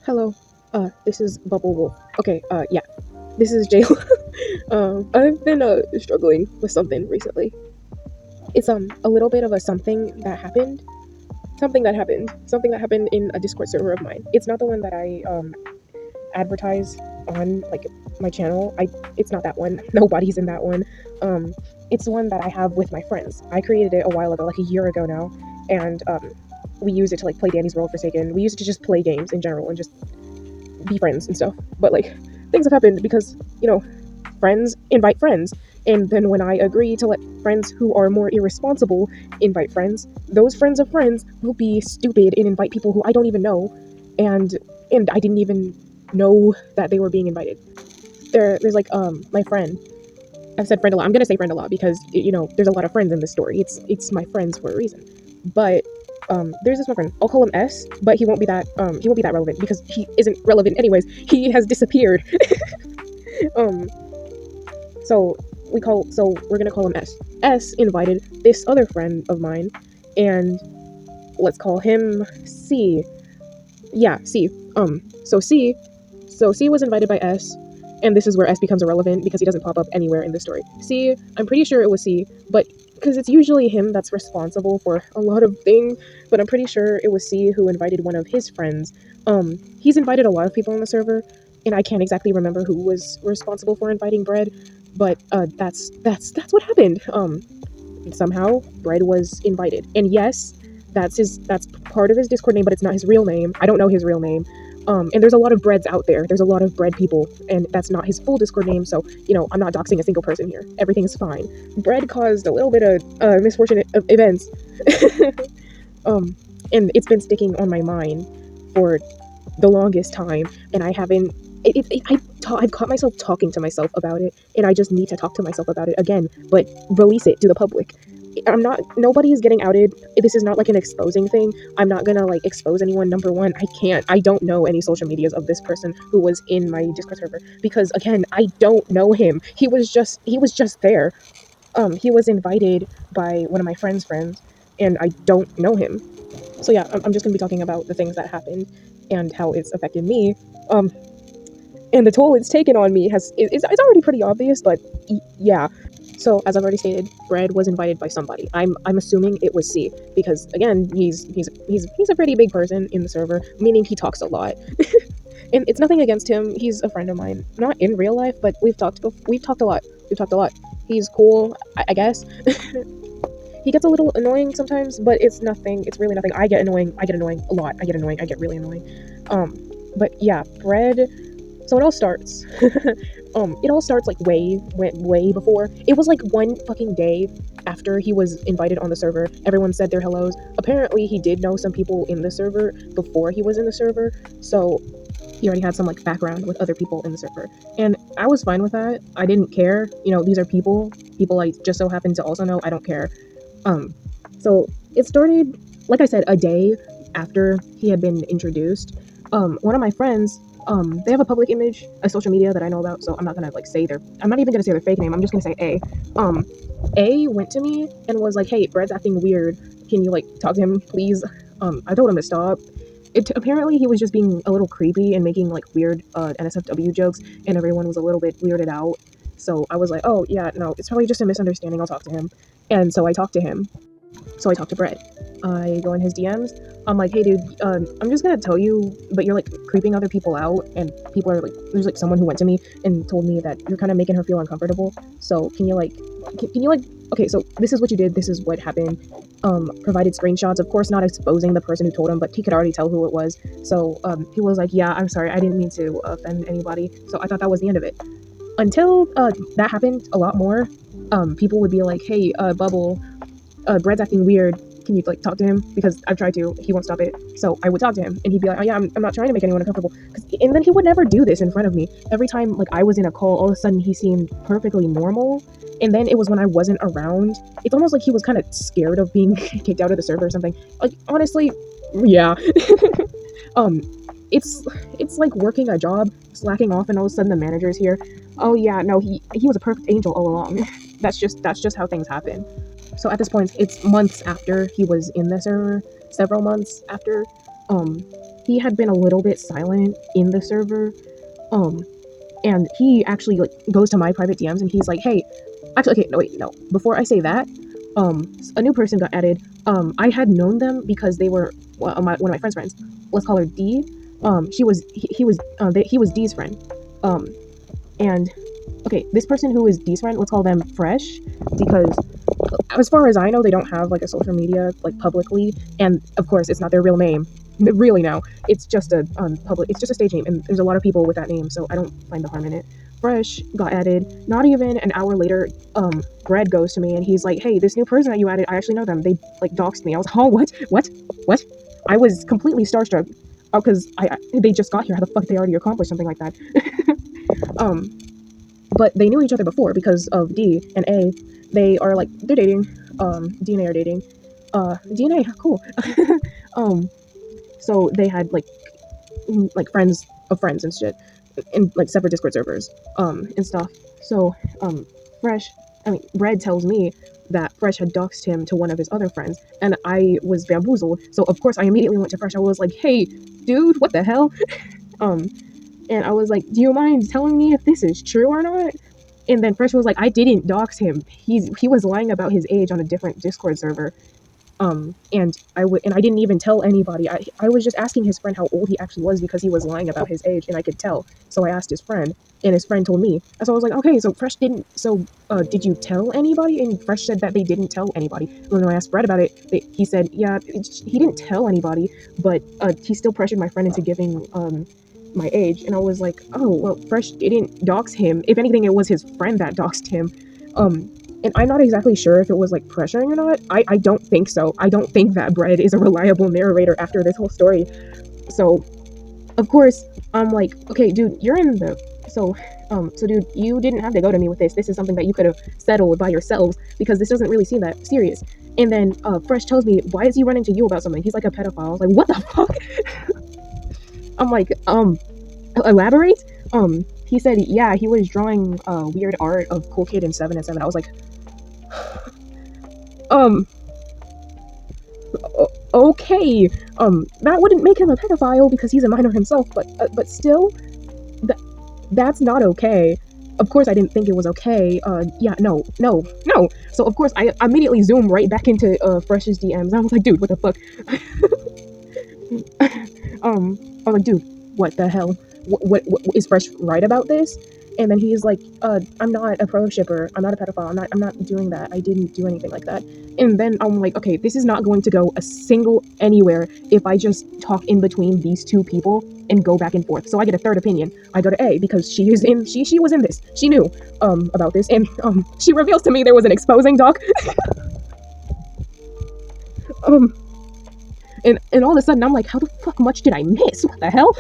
Hello, this is Bubble Wolf. Okay, yeah, this is Jayla. I've been struggling with something recently. It's a little bit of a something that happened in a Discord server of mine. It's not the one that I advertise on like my channel. It's not that one. Nobody's in that one. Um, it's the one that I have with my friends. I created it a while ago, like a year ago now, and we use it to like play Danny's World Forsaken. We use it to just play games in general and just be friends and stuff. But like things have happened because friends invite friends, and then when I agree to let friends who are more irresponsible invite friends, those friends of friends will be stupid and invite people who I don't even know, and I didn't even know that they were being invited. There's like my friend. I've said friend a lot. I'm gonna say friend a lot because there's a lot of friends in this story. It's my friends for a reason. But there's this one friend. I'll call him S, but he won't be that relevant because he isn't relevant anyways. He has disappeared. um, so we're gonna call him S. S invited this other friend of mine, and let's call him C. Yeah, C. So C So C was invited by S, and this is where S becomes irrelevant because he doesn't pop up anywhere in the story. C, I'm pretty sure it was C, but because it's usually him that's responsible for a lot of things, but I'm pretty sure it was C who invited one of his friends. He's invited a lot of people on the server, and I can't exactly remember who was responsible for inviting Bread, but that's what happened. Somehow Bread was invited, and yes, that's part of his Discord name, but it's not his real name. I don't know his real name. And there's a lot of breads out there. There's a lot of bread people, and that's not his full Discord name. So, I'm not doxing a single person here. Everything's fine. Bread caused a little bit of misfortunate events, um, and it's been sticking on my mind for the longest time, and I haven't. I've caught myself talking to myself about it, and I just need to talk to myself about it again, but release it to the public. Nobody is getting outed. This is not like an exposing thing. I'm not gonna like expose anyone. Number one, I can't. I don't know any social medias of this person who was in my Discord server because again, I don't know him. He was just there. He was invited by one of my friends, and I don't know him. So yeah, I'm just gonna be talking about the things that happened and how it's affected me. Um, and the toll it's taken on me it's already pretty obvious, but yeah. So as I've already stated, Bread was invited by somebody. I'm assuming it was C because again, he's a pretty big person in the server, meaning he talks a lot. And it's nothing against him. He's a friend of mine, not in real life, but we've talked a lot. We've talked a lot. He's cool, I guess. He gets a little annoying sometimes, but it's nothing. It's really nothing. I get annoying. I get annoying a lot. I get annoying. I get really annoying. But yeah, Bread. So it all starts like way before. It was like one fucking day after he was invited on the server. Everyone said their hellos. Apparently, he did know some people in the server before he was in the server, so he already had some like background with other people in the server. And I was fine with that. I didn't care. These are people I just so happen to also know. I don't care. So it started, like I said, a day after he had been introduced. One of my friends, they have a public image, a social media that I know about, so I'm not gonna like say I'm not even gonna say their fake name. I'm just gonna say A. A went to me and was like, "Hey, Brad's acting weird. Can you like talk to him, please?" I told him to stop. Apparently he was just being a little creepy and making like weird NSFW jokes, and everyone was a little bit weirded out. So I was like, "Oh yeah, no, it's probably just a misunderstanding. I'll talk to him." And so I talked to him. So I talked to Brett. I go in his DMs. I'm like, hey, dude, I'm just gonna tell you, but you're like creeping other people out, and people are like, there's like someone who went to me and told me that you're kind of making her feel uncomfortable. So can you like, okay, so this is what you did. This is what happened. Provided screenshots, of course, not exposing the person who told him, but he could already tell who it was. So he was like, yeah, I'm sorry, I didn't mean to offend anybody. So I thought that was the end of it. Until that happened a lot more. People would be like, hey, Bubble, Brad's acting weird. Can you like talk to him? Because I've tried to. He won't stop it. So I would talk to him, and he'd be like, "Oh yeah, I'm not trying to make anyone uncomfortable." And then he would never do this in front of me. Every time like I was in a call, all of a sudden he seemed perfectly normal. And then it was when I wasn't around. It's almost like he was kind of scared of being kicked out of the server or something. Like honestly, yeah. um, it's like working a job, slacking off, and all of a sudden the manager's here. Oh yeah, no, he was a perfect angel all along. That's just how things happen. So at this point, it's months after he was in the server, several months after. Um, he had been a little bit silent in the server. And he actually like goes to my private DMs and he's like, hey, actually, okay, no, wait, no. Before I say that, a new person got added. I had known them because they were one of my friend's friends. Let's call her D. He was D's friend. And okay, this person who is D's friend, let's call them Fresh, because as far as I know, they don't have like a social media like publicly, and of course, it's not their real name. Really, now it's just a public. It's just a stage name, and there's a lot of people with that name, so I don't find the harm in it. Fresh got added. Not even an hour later, Bread goes to me and he's like, "Hey, this new person that you added, I actually know them. They like doxed me." I was, "Oh, what?" I was completely starstruck because they just got here. How the fuck they already accomplished something like that? um, but they knew each other before because of D and A. They're dating. D and A are dating. D and A, cool. um, so they had like friends of friends and shit in like separate Discord servers, and stuff. So, Bread tells me that Fresh had doxed him to one of his other friends, and I was bamboozled. So of course I immediately went to Fresh. I was like, "Hey, dude, what the hell?" um, and I was like, "Do you mind telling me if this is true or not?" And then Fresh was like, "I didn't dox him. He was lying about his age on a different Discord server." And I didn't even tell anybody. I was just asking his friend how old he actually was because he was lying about his age, and I could tell. So I asked his friend, and his friend told me. And so I was like, okay, so Fresh didn't. So did you tell anybody? And Fresh said that they didn't tell anybody. And when I asked Brett about it, he said, yeah, he didn't tell anybody, but he still pressured my friend into giving my age. And I was like, oh well, Fresh didn't dox him. If anything, it was his friend that doxed him. And I'm not exactly sure if it was like pressuring or not. I don't think so. I don't think that Bread is a reliable narrator after this whole story. So, of course, I'm like, okay, dude, you're in the so dude, you didn't have to go to me with this. This is something that you could have settled by yourselves because this doesn't really seem that serious. And then Fresh tells me, why is he running to you about something? He's like a pedophile. I was like, what the fuck? I'm like, elaborate? He said, yeah, he was drawing weird art of Cool Kid and 7 and 7. I was like, okay, that wouldn't make him a pedophile because he's a minor himself, but still, that's not okay. Of course, I didn't think it was okay. Yeah, no. So of course, I immediately zoomed right back into Fresh's DMs. I was like, dude, what the fuck? I was like, dude, what the hell? What is Fresh right about this? And then he's like, I'm not a pro shipper. I'm not a pedophile. I'm not doing that. I didn't do anything like that. And then I'm like, okay, this is not going to go a single anywhere if I just talk in between these two people and go back and forth. So I get a third opinion. I go to A because she was in this. She knew about this, and she reveals to me there was an exposing doc. And all of a sudden I'm like, how the fuck much did I miss? What the hell?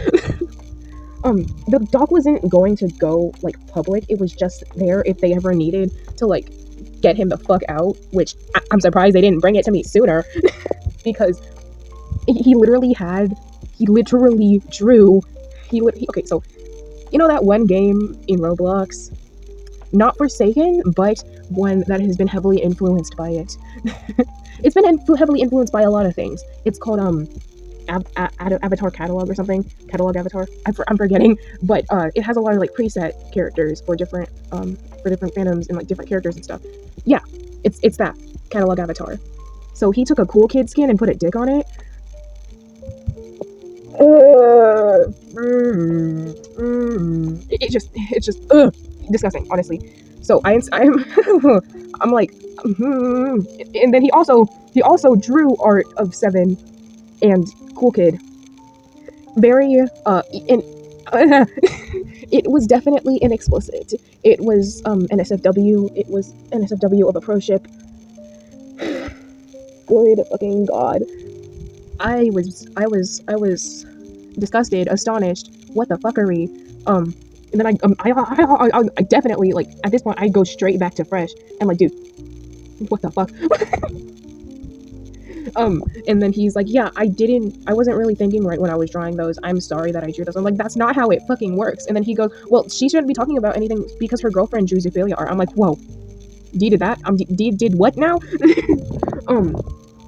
The doc wasn't going to go like public. It was just there if they ever needed to like get him the fuck out, which I'm surprised they didn't bring it to me sooner because he literally drew. Okay, so you know that one game in Roblox, not Forsaken, but one that has been heavily influenced by it. It's been heavily influenced by a lot of things. It's called Avatar Catalog or something. Catalog Avatar. I'm forgetting, but it has a lot of like preset characters for different fandoms and like different characters and stuff. Yeah, it's that Catalog Avatar. So he took a Cool Kid skin and put a dick on it. It's just disgusting, honestly. So I'm I'm like, and then he also drew art of 7 and Cool Kid. Very it was definitely inexplicit. It was NSFW. It was NSFW of a pro ship. Glory to fucking God. I was disgusted, astonished. What the fuckery? And then I definitely like at this point I go straight back to Fresh and like, dude, what the fuck? And then he's like, yeah, I wasn't really thinking right when I was drawing those. I'm sorry that I drew those. I'm like, that's not how it fucking works. And then he goes, well, she shouldn't be talking about anything because her girlfriend drew Zoophilia art. I'm like, whoa, D did that? D did what now?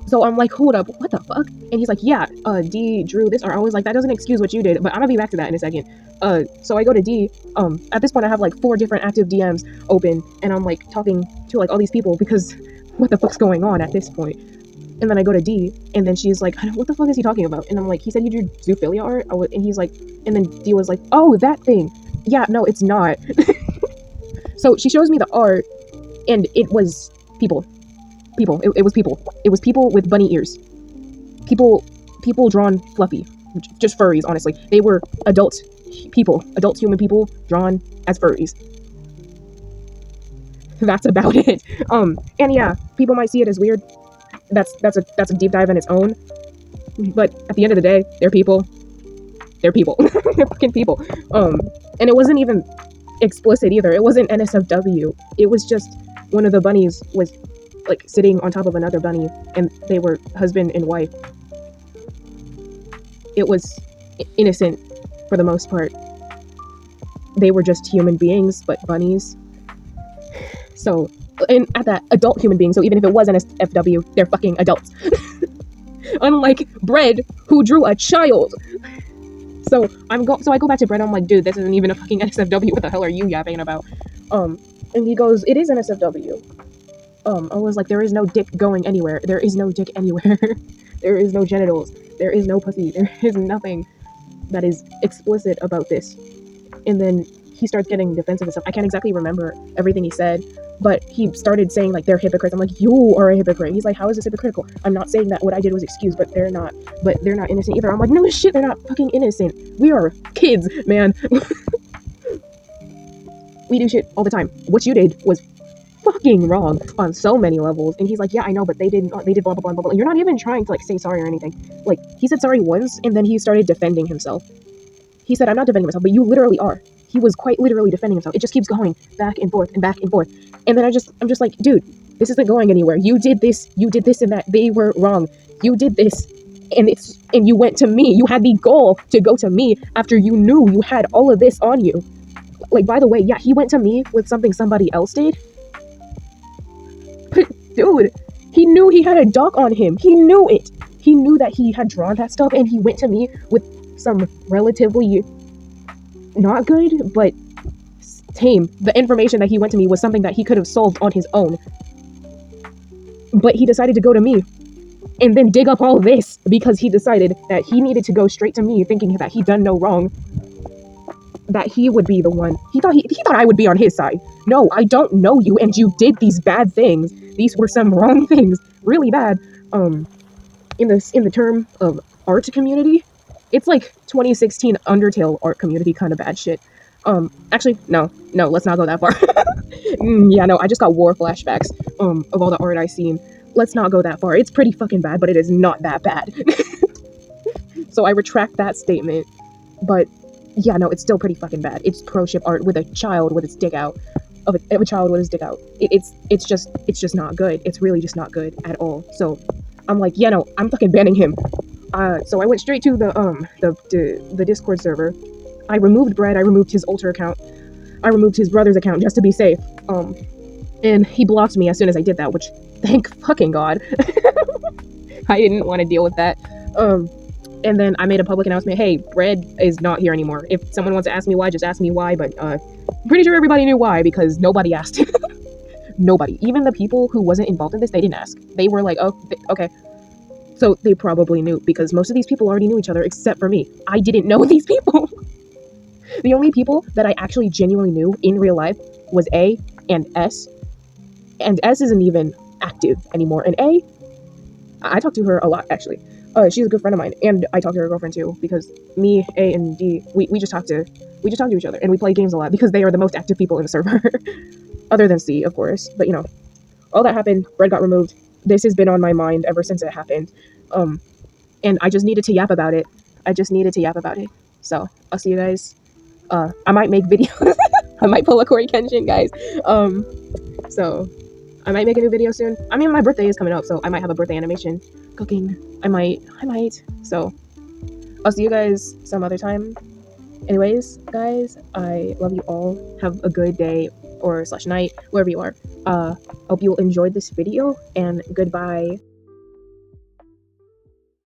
So I'm like, hold up, what the fuck? And he's like, yeah, D drew this art. I was like, that doesn't excuse what you did, but I'm gonna be back to that in a second. So I go to D. At this point, I have like 4 different active DMs open, and I'm like talking to like all these people because what the fuck's going on at this point? And then I go to D, and then she's like, what the fuck is he talking about? And I'm like, he said you drew zoophilia art? And he's like, and then D was like, oh, that thing. Yeah, no, it's not. So she shows me the art, and it was people. It was people. It was people with bunny ears. People drawn fluffy. Just furries, honestly. They were adult human people drawn as furries. That's about it. And yeah, people might see it as weird. That's a deep dive in its own. But at the end of the day, they're people. They're people. They're fucking people. And it wasn't even explicit either. It wasn't NSFW. It was just one of the bunnies was like sitting on top of another bunny, and they were husband and wife. It was innocent for the most part. They were just human beings, but bunnies. So, and at that, adult human beings. So even if it was NSFW, they're fucking adults. Unlike Bread, who drew a child. So I go back to Bread. I'm like, dude, this isn't even a fucking NSFW. What the hell are you yapping about? And he goes, it is NSFW. I was like, there is no dick going anywhere. There is no dick anywhere. There is no genitals. There is no pussy. There is nothing that is explicit about this. And then he starts getting defensive and stuff. I can't exactly remember everything he said, but he started saying like they're hypocrites. I'm like, you are a hypocrite. He's like, how is this hypocritical? I'm not saying that what I did was excused, but they're not innocent either. I'm like, no shit, they're not fucking innocent. We are kids, man. We do shit all the time. What you did was fucking wrong on so many levels. And he's like, yeah, I know, but they did blah blah blah blah blah. You're not even trying to like say sorry or anything. Like, he said sorry once, and then he started defending himself. He said, I'm not defending myself, but you literally are. He was quite literally defending himself. It just keeps going back and forth and back and forth. And then I'm just like, dude, this isn't going anywhere. You did this and that. They were wrong. You did this, and you went to me. You had the goal to go to me after you knew you had all of this on you. Like, by the way, yeah, he went to me with something somebody else did. But dude, he knew he had a doc on him. He knew it. He knew that he had drawn that stuff, and he went to me with some relatively not good, but tame. The information that he went to me was something that he could have solved on his own. But he decided to go to me and then dig up all this because he decided that he needed to go straight to me, thinking that he'd done no wrong. That he would be the one. He thought I would be on his side. No, I don't know you, and you did these bad things. These were some wrong things, really bad. In the term of art community, it's like 2016 Undertale art community kind of bad shit. Actually, no, let's not go that far. Yeah, no, I just got war flashbacks of all the art I've seen. Let's not go that far. It's pretty fucking bad, but it is not that bad. So I retract that statement. But yeah, no, it's still pretty fucking bad. It's proship art with a child with its dick out. Of a child with his dick out. It's just not good. It's really just not good at all. So I'm like, yeah, no, I'm fucking banning him. So I went straight to the Discord server. I removed Brad. I removed his Alter account. I removed his brother's account just to be safe. And he blocked me as soon as I did that, which thank fucking God. I didn't want to deal with that. And then I made a public announcement. Hey, Brad is not here anymore. If someone wants to ask me why, just ask me why. But I'm pretty sure everybody knew why because nobody asked. Nobody. Even the people who wasn't involved in this, they didn't ask. They were like, oh, okay. So they probably knew because most of these people already knew each other except for me. I didn't know these people. The only people that I actually genuinely knew in real life was A and S. And S isn't even active anymore. And A, I talk to her a lot, actually. She's a good friend of mine, and I talk to her girlfriend too, because me, A, and D, we just talk to each other, and we play games a lot, because they are the most active people in the server. Other than C, of course. But, you know, all that happened, Bread got removed. This has been on my mind ever since it happened. And I just needed to yap about it. So, I'll see you guys. I might make videos. I might pull a Corey Kenshin, guys. So, I might make a new video soon. I mean, my birthday is coming up, so I might have a birthday animation cooking. I might. So, I'll see you guys some other time. Anyways, guys, I love you all. Have a good day or /night, wherever you are. Hope you enjoyed this video, and goodbye.